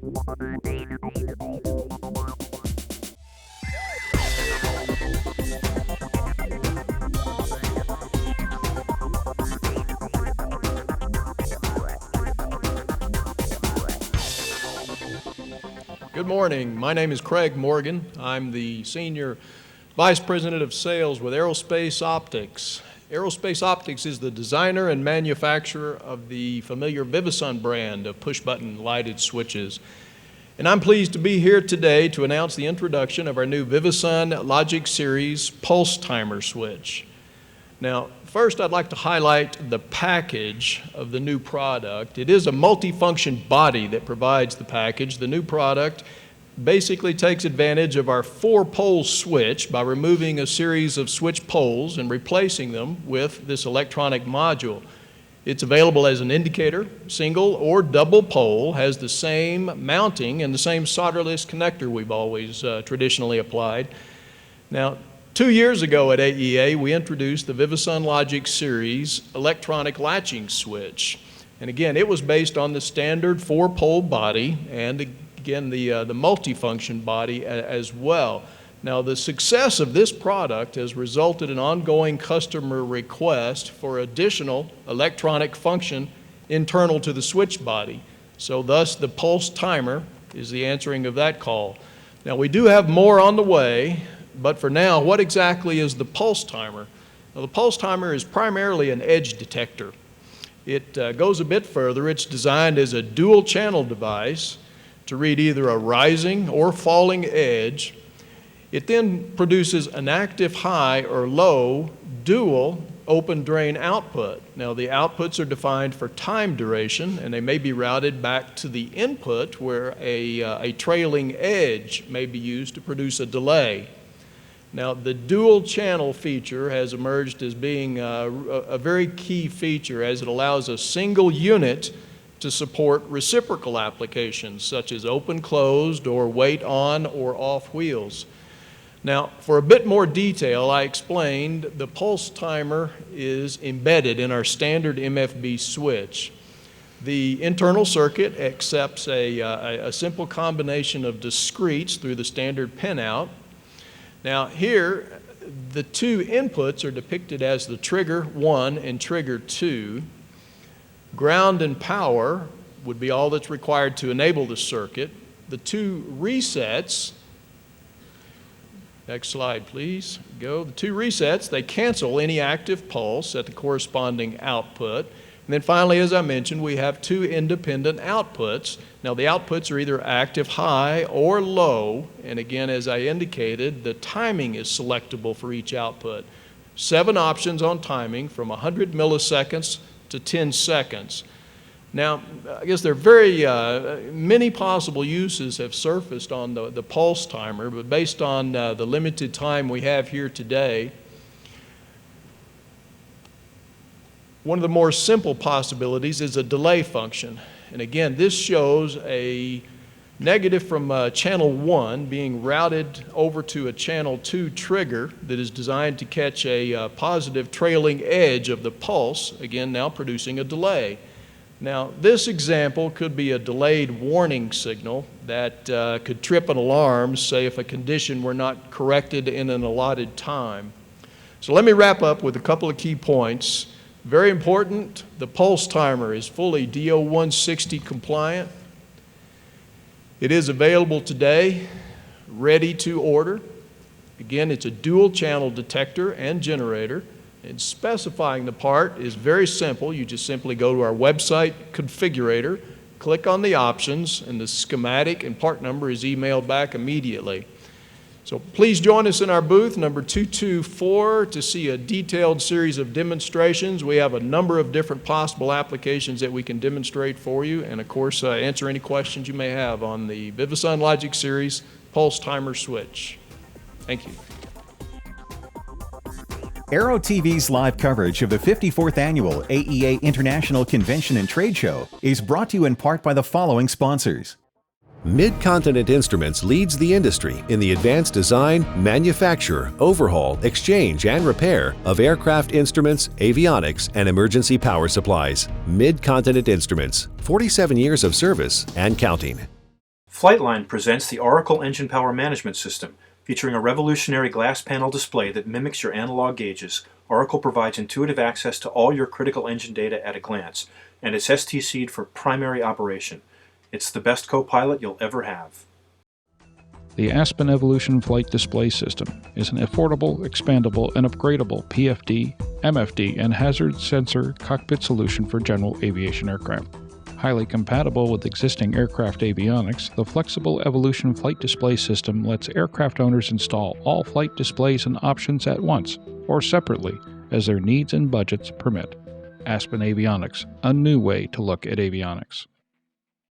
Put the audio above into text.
Good morning. My name is Craig Morgan. I'm the Senior Vice President of Sales with Aerospace Optics. Aerospace Optics is the designer and manufacturer of the familiar Vivison brand of push-button lighted switches. And I'm pleased to be here today to announce the introduction of our new Vivison Logic Series Pulse Timer switch. Now, first I'd like to highlight the package of the new product. It is a multifunction body that provides the package. The new product basically takes advantage of our 4-pole switch by removing a series of switch poles and replacing them with this electronic module. It's available as an indicator, single or double pole, has the same mounting and the same solderless connector we've always traditionally applied. Now, 2 years ago at AEA, we introduced the Vivison Logic Series electronic latching switch. And again, it was based on the standard 4-pole body and again the multifunction body as well. Now, the success of this product has resulted in ongoing customer requests for additional electronic function internal to the switch body. So thus, the pulse timer is the answering of that call. Now, we do have more on the way. But for now, what exactly is the pulse timer? Well, the pulse timer is primarily an edge detector. It goes a bit further. It's designed as a dual channel device to read either a rising or falling edge. It then produces an active high or low dual open drain output. Now, the outputs are defined for time duration, and they may be routed back to the input where a trailing edge may be used to produce a delay. Now, the dual channel feature has emerged as being a very key feature, as it allows a single unit to support reciprocal applications such as open closed or weight on or off wheels. Now, for a bit more detail, I explained the pulse timer is embedded in our standard MFB switch. The internal circuit accepts a simple combination of discretes through the standard pinout. Now here, the two inputs are depicted as the trigger 1 and trigger 2. Ground and power would be all that's required to enable the circuit. The two resets, next slide please, go. The two resets, they cancel any active pulse at the corresponding output. And then finally, as I mentioned, we have two independent outputs. Now, the outputs are either active high or low, and again, as I indicated, the timing is selectable for each output. 7 options on timing from 100 milliseconds to 10 seconds. Now, I guess there are very many possible uses have surfaced on the pulse timer, but based on the limited time we have here today, one of the more simple possibilities is a delay function. And again, this shows a negative from channel 1 being routed over to a channel 2 trigger that is designed to catch a positive trailing edge of the pulse, again now producing a delay. Now, this example could be a delayed warning signal that could trip an alarm, say if a condition were not corrected in an allotted time. So let me wrap up with a couple of key points. Very important, the pulse timer is fully DO-160 compliant. It is available today, ready to order. Again, it's a dual channel detector and generator. And specifying the part is very simple. You just simply go to our website configurator, click on the options, and the schematic and part number is emailed back immediately. So please join us in our booth, number 224, to see a detailed series of demonstrations. We have a number of different possible applications that we can demonstrate for you, and of course, answer any questions you may have on the Vivison Logic Series Pulse Timer Switch. Thank you. Aero-TV's live coverage of the 54th Annual AEA International Convention and Trade Show is brought to you in part by the following sponsors. Mid-Continent Instruments leads the industry in the advanced design, manufacture, overhaul, exchange, and repair of aircraft instruments, avionics, and emergency power supplies. Mid-Continent Instruments, 47 years of service and counting. Flightline presents the Oracle Engine Power Management System. Featuring a revolutionary glass panel display that mimics your analog gauges, Oracle provides intuitive access to all your critical engine data at a glance, and it's STC'd for primary operation. It's the best co-pilot you'll ever have. The Aspen Evolution Flight Display System is an affordable, expandable, and upgradable PFD, MFD, and hazard sensor cockpit solution for general aviation aircraft. Highly compatible with existing aircraft avionics, the flexible Evolution Flight Display System lets aircraft owners install all flight displays and options at once, or separately, as their needs and budgets permit. Aspen Avionics, a new way to look at avionics.